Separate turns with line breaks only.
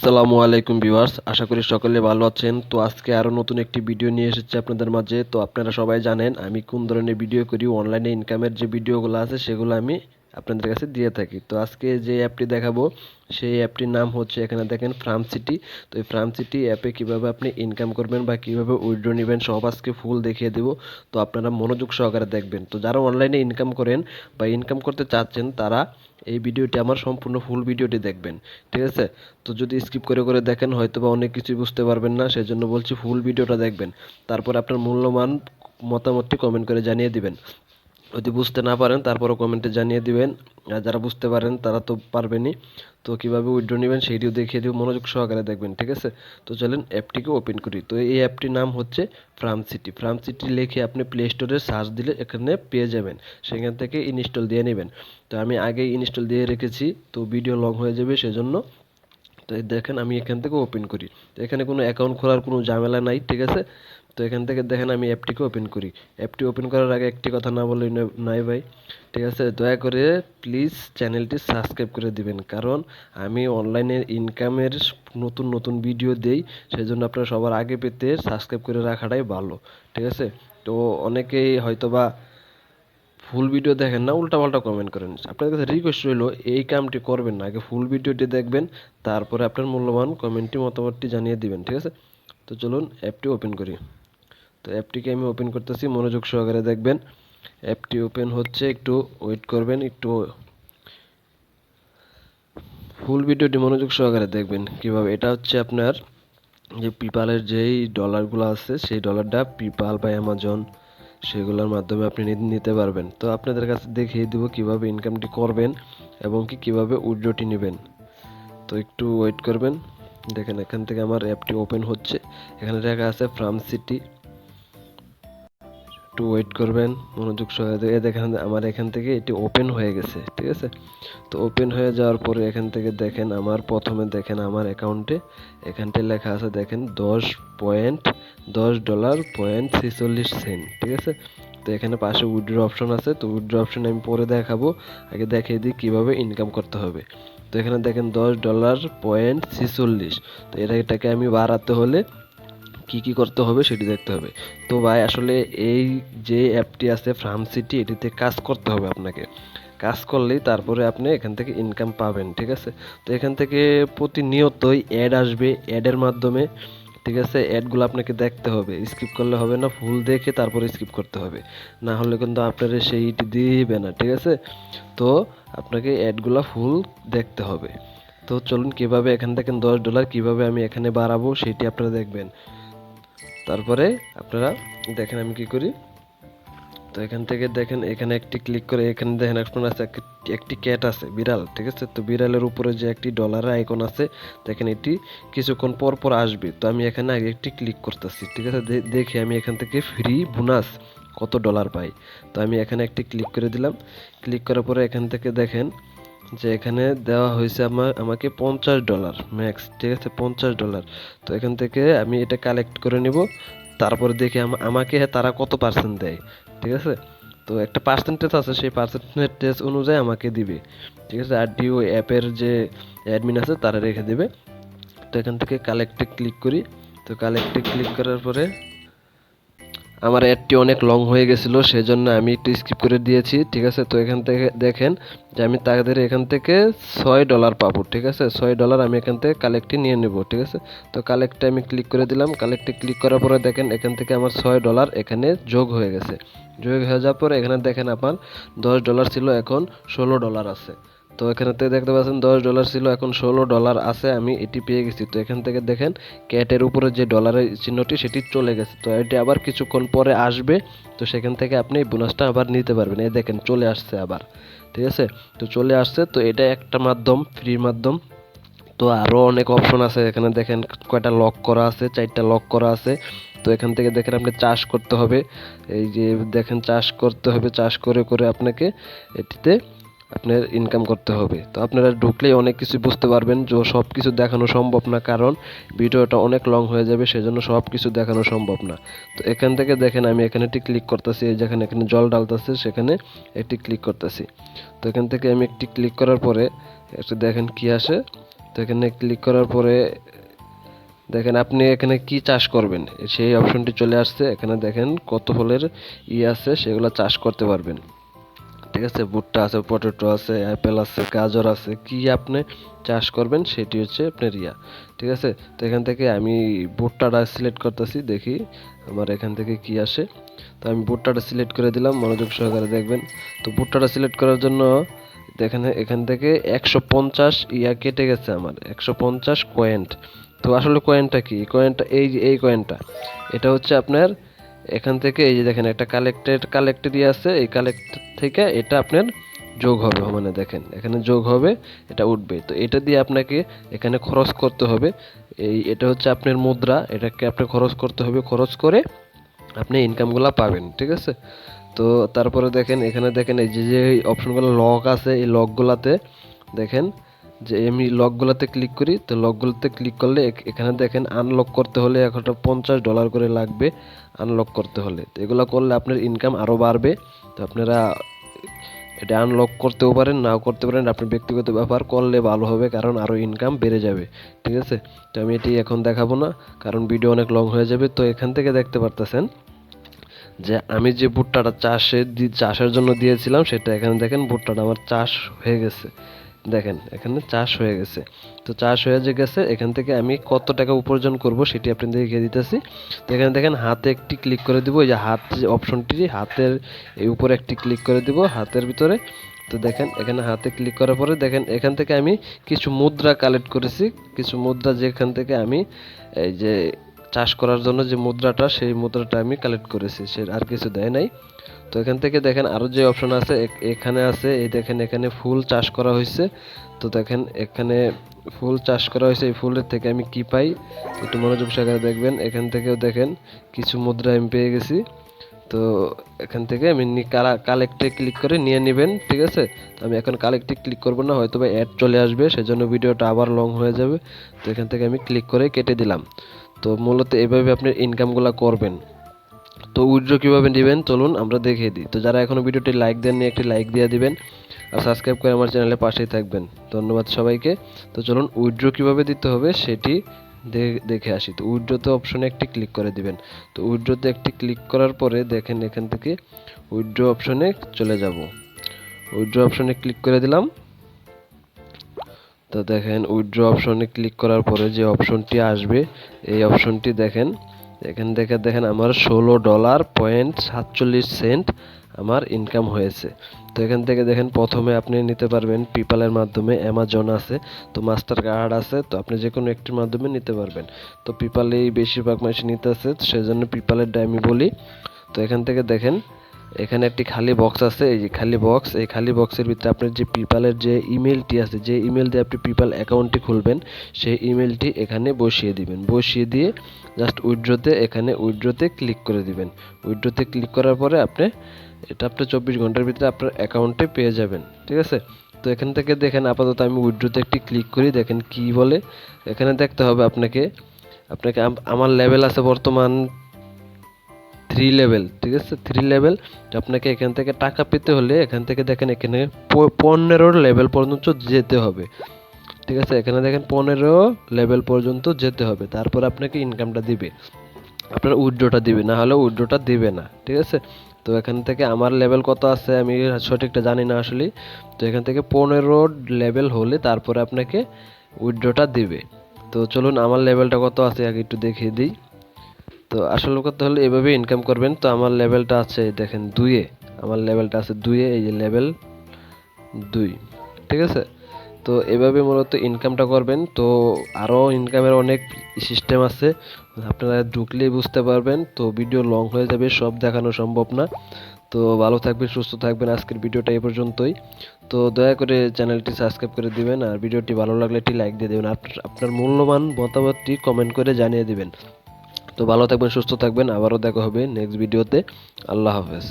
আসসালামু আলাইকুম ভিউয়ার্স, আশা করি সকলে ভালো আছেন। তো আজকে আরও নতুন একটি ভিডিও নিয়ে এসেছি আপনাদের মাঝে। তো আপনারা সবাই জানেন আমি কোন ধরনের ভিডিও করি। অনলাইনে ইনকামের যে ভিডিওগুলো আছে সেগুলো আমি আপনাদের কাছে দিয়ে থাকি। তো আজকে যে অ্যাপটি দেখাবো সেই অ্যাপটির নাম হচ্ছে, এখানে দেখেন ফার্ম সিটি। তো এই ফার্ম সিটি অ্যাপে কীভাবে আপনি ইনকাম করবেন বা কীভাবে উইথড্র নেবেন সব আজকে ফুল দেখিয়ে দেবো। তো আপনারা মনোযোগ সহকারে দেখবেন। তো যারা অনলাইনে ইনকাম করেন বা ইনকাম করতে চাচ্ছেন তারা এই ভিডিওটি আমার সম্পূর্ণ ফুল ভিডিওটি দেখবেন, ঠিক আছে? তো যদি স্কিপ করে করে দেখেন হয়তো বা অনেক কিছুই বুঝতে পারবেন না, সেজন্য বলছি ফুল ভিডিওটা দেখবেন। তারপর আপনার মূল্যবান মতামতটি কমেন্ট করে জানিয়ে দিবেন। যদি বুঝতে না পারেন তারপরও কমেন্টে জানিয়ে দিবেন। আর যারা বুঝতে পারেন তারা তো পারবেনই। তো কীভাবে উইথড্র নেবেন সেইটিও দেখিয়ে দিব, মনোযোগ সহকারে দেখবেন, ঠিক আছে? তো চলেন অ্যাপটিকে ওপেন করি। তো এই অ্যাপটির নাম হচ্ছে ফার্ম সিটি। ফার্ম সিটি লিখে আপনি প্লে স্টোরে সার্চ দিলে এখানে পেয়ে যাবেন, সেখান থেকে ইনস্টল দিয়ে নেবেন। তো আমি আগেই ইনস্টল দিয়ে রেখেছি, তো ভিডিও লং হয়ে যাবে সেজন্য। তো এই দেখেন আমি এখান থেকে ওপেন করি। তো এখানে কোনো অ্যাকাউন্ট খোলার কোনো ঝামেলা নাই, ঠিক আছে? তো এখান থেকে দেখেন আমি অ্যাপটিকে ওপেন করি। অ্যাপটি ওপেন করার আগে একটি কথা না বললেই নাই ভাই, ঠিক আছে? দয়া করে প্লিজ চ্যানেলটি সাবস্ক্রাইব করে দিবেন, কারণ আমি অনলাইনে ইনকামের নতুন নতুন ভিডিও দেই, সেজন্য আপনারা সবার আগে পেতে সাবস্ক্রাইব করে রাখাটাই ভালো, ঠিক আছে? তো অনেকেই হয়তোবা ফুল ভিডিও দেখেন না, উল্টাপাল্টা কমেন্ট করেন। আপনাদের কাছে রিকোয়েস্ট রইল এই কামটি করবেন না, আগে ফুল ভিডিওটি দেখবেন, তারপরে আপনার মূল্যবান কমেন্টটি মতামতটি জানিয়ে দিবেন, ঠিক আছে? তো চলুন অ্যাপটি ওপেন করি। তো অ্যাপটিকে আমি ওপেন করতেছি, মনোযোগ সহকারে দেখবেন। অ্যাপটি ওপেন হচ্ছে, একটু ওয়েট করবেন, একটু ফুল ভিডিওটি মনোযোগ সহকারে দেখবেন। কিভাবে এটা হচ্ছে আপনার যে পেপ্যালের যেই ডলারগুলো আছে সেই ডলারটা পেপ্যাল বা অ্যামাজন সেগুলোর মাধ্যমে আপনি নিতে পারবেন। তো আপনাদের কাছে দেখিয়ে দিব কিভাবে ইনকামটি করবেন এবং কিভাবে উইথড্রটি নেবেন। তো একটু ওয়েট করবেন। দেখেন এখান থেকে আমার অ্যাপটি ওপেন হচ্ছে, এখানে লেখা আছে ফার্ম সিটি। একটু ওয়েট করবেন, মনোযোগ সহকারে দেখেন আমার এখান থেকে এটি ওপেন হয়ে গেছে, ঠিক আছে? তো ওপেন হয়ে যাওয়ার পরে এখান থেকে দেখেন আমার প্রথমে দেখেন আমার অ্যাকাউন্টে এখানটায় লেখা আছে, দেখেন $10.46, ঠিক আছে? তো এখানে পাশে উইথড্র অপশন আছে। তো উইথড্র অপশন আমি পরে দেখাবো, আগে দেখিয়ে দিই কীভাবে ইনকাম করতে হবে। তো এখানে দেখেন $10.46। তো এটাকে আমি বাড়াতে হলে কি কি করতে হবে সেটি দেখতে হবে। তো ভাই আসলে এই যে অ্যাপটি আছে ফার্ম সিটি, এটিতে কাজ করতে হবে আপনাকে। কাজ করলেই তারপরে আপনি এখান থেকে ইনকাম পাবেন, ঠিক আছে? তো এখান থেকে প্রতিনিয়তই অ্যাড আসবে, অ্যাডের মাধ্যমে, ঠিক আছে? অ্যাডগুলো আপনাকে দেখতে হবে, স্কিপ করলে হবে না, ফুল দেখে তারপরে স্কিপ করতে হবে, না হলে কিন্তু আপনার সেইটি দিবে না, ঠিক আছে? তো আপনাকে অ্যাডগুলো ফুল দেখতে হবে। তো চলুন কীভাবে এখান থেকে $10 কীভাবে আমি এখানে বাড়াবো সেটি আপনারা দেখবেন। তারপরে আপনারা দেখেন আমি কি করি। তো এখান থেকে দেখেন এখানে একটি ক্লিক করে এখানে দেখেন আপনার আছে একটি ক্যাট আছে, বিড়াল, ঠিক আছে? তো বিড়ালের উপরে যে একটি ডলারের আইকন আছে, দেখেন এটি কিছুক্ষণ পর পর আসবে। তো আমি এখানে আগে একটি ক্লিক করতেছি, ঠিক আছে? দেখে আমি এখান থেকে ফ্রি বোনাস কত ডলার পাই। তো আমি এখানে একটি ক্লিক করে দিলাম। ক্লিক করার পরে এখান থেকে দেখেন যে এখানে দেওয়া হয়েছে আমাকে $50 ম্যাক্স, ঠিক আছে? $50। তো এখান থেকে আমি এটা কালেক্ট করে নিব, তারপরে দেখি আমাকে তারা কত পার্সেন্ট দেয়, ঠিক আছে? তো একটা পার্সেন্টেজ আছে, সেই পার্সেন্টেজ অনুযায়ী আমাকে দিবে, ঠিক আছে? আর ডিও অ্যাপের যে অ্যাডমিন আছে তারা রেখে দেবে। তো এখান থেকে কালেক্টে ক্লিক করি। তো কালেক্টে ক্লিক করার পরে আমার অ্যাডটি অনেক লং হয়ে গেছিলো, সেজন্য আমি একটু স্কিপ করে দিয়েছি, ঠিক আছে? তো এখান থেকে দেখেন যে আমি তাদের এখান থেকে $6 পাবো, ঠিক আছে? $6 আমি এখান থেকে কালেক্টে নিয়ে নেব, ঠিক আছে? তো কালেক্টে আমি ক্লিক করে দিলাম। কালেক্টে ক্লিক করার পরে দেখেন এখান থেকে আমার $6 এখানে যোগ হয়ে গেছে। যোগ হয়ে যাওয়ার পরে এখানে দেখেন আমার $10 ছিল, এখন $16 আছে। তো এখানে থেকে দেখতে পাচ্ছেন $10 ছিল, এখন $16 আছে, আমি এটি পেয়ে গেছি। তো এখান থেকে দেখেন ক্যাটের উপরে যে ডলারের চিহ্নটি সেটি চলে গেছে। তো এটি আবার কিছুক্ষণ পরে আসবে, তো সেখান থেকে আপনি এই বোনাসটা আবার নিতে পারবেন। এই দেখেন চলে আসছে আবার, ঠিক আছে? তো চলে আসছে। তো এটা একটা মাধ্যম, ফ্রি মাধ্যম। তো আরও অনেক অপশন আছে, এখানে দেখেন কয়টা লক করা আছে, 4টা লক করা আছে। তো এখান থেকে দেখেন আপনি চাষ করতে হবে, এই যে দেখেন চাষ করতে হবে, চাষ করে করে আপনাকে এটিতে আপনার ইনকাম করতে হবে। তো আপনারা ঢুকলেই অনেক কিছু বুঝতে পারবেন, যে সব কিছু দেখানো সম্ভব না, কারণ ভিডিওটা অনেক লং হয়ে যাবে, সেজন্য সব কিছু দেখানো সম্ভব না। তো এখান থেকে দেখেন আমি এখানে একটি ক্লিক করতেছি, যেখানে এখানে জল ডালতেছে সেখানে একটি ক্লিক করতেছি। তো এখান থেকে আমি একটি ক্লিক করার পরে একটু দেখেন কি আসে। তো তো এখানে ক্লিক করার পরে দেখেন আপনি এখানে কি চাষ করবেন সেই অপশনটি চলে আসছে। এখানে দেখেন কত ফলের আছে সেগুলো চাষ করতে পারবেন। ঠিক আছে, ভুট্টা আছে, পটেটো আছে, অ্যাপেল আছে, গাজর আছে, কি আপনি চাষ করবেন সেটি হচ্ছে আপনার ঠিক আছে। তো এখান থেকে আমি ভুট্টাটা সিলেক্ট করতেছি, দেখি আমার এখান থেকে কি আসে। তো আমি ভুট্টাটা সিলেক্ট করে দিলাম, মনোযোগ সহকারে দেখবেন। তো ভুট্টাটা সিলেক্ট করার জন্য দেখেন এখান থেকে 150 কেটে গেছে আমার, 150 কয়েন্ট। তো আসলে কয়েনটা কি, কয়েনটা এই কয়েনটা এটা হচ্ছে আপনার এখান থেকে এই যে দেখেন একটা কালেক্টেড আছে, এই কালেক্ট থেকে এটা আপনার যোগ হবে, মানে দেখেন এখানে যোগ হবে, এটা উঠবে। তো এটা দিয়ে আপনাকে এখানে খরচ করতে হবে। এটা হচ্ছে আপনার মুদ্রা, এটাকে আপনি খরচ করতে হবে, খরচ করে আপনি ইনকামগুলো পাবেন। ঠিক আছে। তো তারপরে দেখেন এখানে দেখেন এই যে অপশনগুলো লক আছে, এই লকগুলাতে দেখেন যে আমি লকগুলোতে ক্লিক করি। তো লকগুলোতে ক্লিক করলে এখানে দেখেন আনলক করতে হলে একটা $50 করে লাগবে আনলক করতে হলে। তো এগুলো করলে আপনার ইনকাম আরও বাড়বে। তো আপনারা এটা আনলক করতেও পারেন, নাও করতে পারেন, আপনার ব্যক্তিগত ব্যাপার, করলে ভালো হবে কারণ আরও ইনকাম বেড়ে যাবে। ঠিক আছে। তো আমি এটি এখন দেখাবো না কারণ ভিডিও অনেক লং হয়ে যাবে। তো এখান থেকে দেখতে পারতেছেন যে আমি যে ভুট্টাটা চাষের জন্য দিয়েছিলাম সেটা এখানে দেখেন ভুট্টাটা আমার চাষ হয়ে গেছে। দেখেন এখানে চাষ হয়ে গেছে। তো চাষ হয়ে যে গেছে, এখান থেকে আমি কত টাকা উপার্জন করব সেটি আপনাদের দেখিয়ে দিতেছি। তো এখানে দেখেন হাতে একটি ক্লিক করে দিব, এই যে হাত যে অপশনটি, হাতের এই উপরে একটি ক্লিক করে দিব, হাতের ভিতরে। তো দেখেন এখানে হাতে ক্লিক করার পরে দেখেন এখান থেকে আমি কিছু মুদ্রা কালেক্ট করেছি, কিছু মুদ্রা যেখান থেকে আমি এই যে চাষ করার জন্য যে মুদ্রাটা, সেই মুদ্রাটা আমি কালেক্ট করেছি, সে আর কিছু দেয় নাই। তো এখান থেকে দেখেন আরও যে অপশন আছে এখানে আছে, এই দেখেন এখানে ফুল চাষ করা হয়েছে। তো দেখেন এখানে ফুল চাষ করা হয়েছে, এই ফুলের থেকে আমি কি পাই একটু মনোযোগ সহকারে দেখবেন। এখান থেকেও দেখেন কিছু মুদ্রা আমি পেয়ে গেছি। তো এখান থেকে আমি কালেক্টে ক্লিক করে নিয়ে নেবেন। ঠিক আছে। তো আমি এখন কালেক্টে ক্লিক করব না, হয়তো বা অ্যাড চলে আসবে, সেজন্য ভিডিওটা আবার লং হয়ে যাবে। তো এখান থেকে আমি ক্লিক করে কেটে দিলাম। তো মূলত এভাবে আপনি ইনকামগুলো করবেন। তো উইথড্র কীভাবে নেবেন চলুন আমরা দেখিয়ে দিই। তো যারা এখনও ভিডিওটি লাইক দেননি একটি লাইক দিয়ে দিবেন আর সাবস্ক্রাইব করে আমার চ্যানেলের পাশেই থাকবেন। ধন্যবাদ সবাইকে। তো চলুন উইথড্র কীভাবে দিতে হবে সেটি দেখে আসি। তো উইথড্রতে অপশনে একটি ক্লিক করে দিবেন। তো উইথড্রতে একটি ক্লিক করার পরে দেখেন এখান থেকে উইথড্র অপশনে চলে যাব। উইথড্র অপশনে ক্লিক করে দিলাম। তো দেখেন উইথড্র অপশনে ক্লিক করার পরে যে অপশনটি আসবে, এই অপশনটি দেখেন এখান থেকে দেখেন আমার $16.47 আমার ইনকাম হয়েছে। তো এখান থেকে দেখেন প্রথমে আপনি নিতে পারবেন পেপ্যালের মাধ্যমে, অ্যামাজন আছে, তো মাস্টার কার্ড আছে, তো আপনি যে কোনো একটির মাধ্যমে নিতে পারবেন। তো পেপ্যালেই বেশিরভাগ মানুষ নিতেছে, সেজন্য পেপ্যালেরটা আমি বলি। তো এখান থেকে দেখেন এখানে একটি খালি বক্স আছে, এই যে খালি বক্স, এই খালি বক্সের ভিতরে আপনার যে পেপ্যালের যে ইমেলটি আছে, যে ইমেল দিয়ে আপনি পেপ্যাল অ্যাকাউন্টটি খুলবেন, সেই ইমেলটি এখানে বসিয়ে দিবেন। বসিয়ে দিয়ে জাস্ট উইথড্রতে, এখানে উইথড্রতে ক্লিক করে দিবেন। উইথড্রতে ক্লিক করার পরে আপনি এটা আপনার 24 ঘন্টার ভিতরে আপনার অ্যাকাউন্টে পেয়ে যাবেন। ঠিক আছে। তো এখান থেকে দেখেন আপাতত আমি উইথড্রতে একটি ক্লিক করি, দেখেন কি বলে। এখানে দেখতে হবে আপনাকে আপনাকে আমার লেভেল আছে বর্তমান 3 লেভেল। ঠিক আছে, 3 লেভেল। আপনাকে এখান থেকে টাকা পেতে হলে এখান থেকে দেখেন এখানে 15 লেভেল পর্যন্ত যেতে হবে। ঠিক আছে, এখানে দেখেন 15 লেভেল পর্যন্ত যেতে হবে, তারপর আপনাকে ইনকামটা দিবে, আপনার উইথড্রটা দিবে, না হলে উইথড্রটা দিবে না। ঠিক আছে। তো এখান থেকে আমার লেভেল কত আছে আমি সঠিকটা জানি না আসলে। তো এখান থেকে 15 লেভেল হলে তারপরে আপনাকে উইথড্রটা দিবে। তো চলুন আমার লেভেলটা কত আছে আগে একটু দেখিয়ে দিই। তো আসলে করতে হলে এভাবে ইনকাম করবেন। তো আমার লেভেলটা আছে দেখেন 2-এ, আমার লেভেলটা আছে 2-এ, এই যে লেভেল 2। ঠিক আছে। তো এভাবে মূলত ইনকামটা করবেন। তো আরও ইনকামের অনেক সিস্টেম আছে, আপনারা ঢুকলেই বুঝতে পারবেন। তো ভিডিও লং হয়ে যাবে, সব দেখানো সম্ভব না। তো ভালো থাকবেন, সুস্থ থাকবেন। আজকের ভিডিওটা এই পর্যন্তই। তো দয়া করে চ্যানেলটি সাবস্ক্রাইব করে দিবেন আর ভিডিওটি ভালো লাগলে একটি লাইক দিয়ে দেবেন। আপনার মূল্যবান মতামতটি কমেন্ট করে জানিয়ে দিবেন। তো ভালো থাকবেন, সুস্থ থাকবেন, আবারও দেখা হবে নেক্সট ভিডিওতে। আল্লাহ হাফেজ।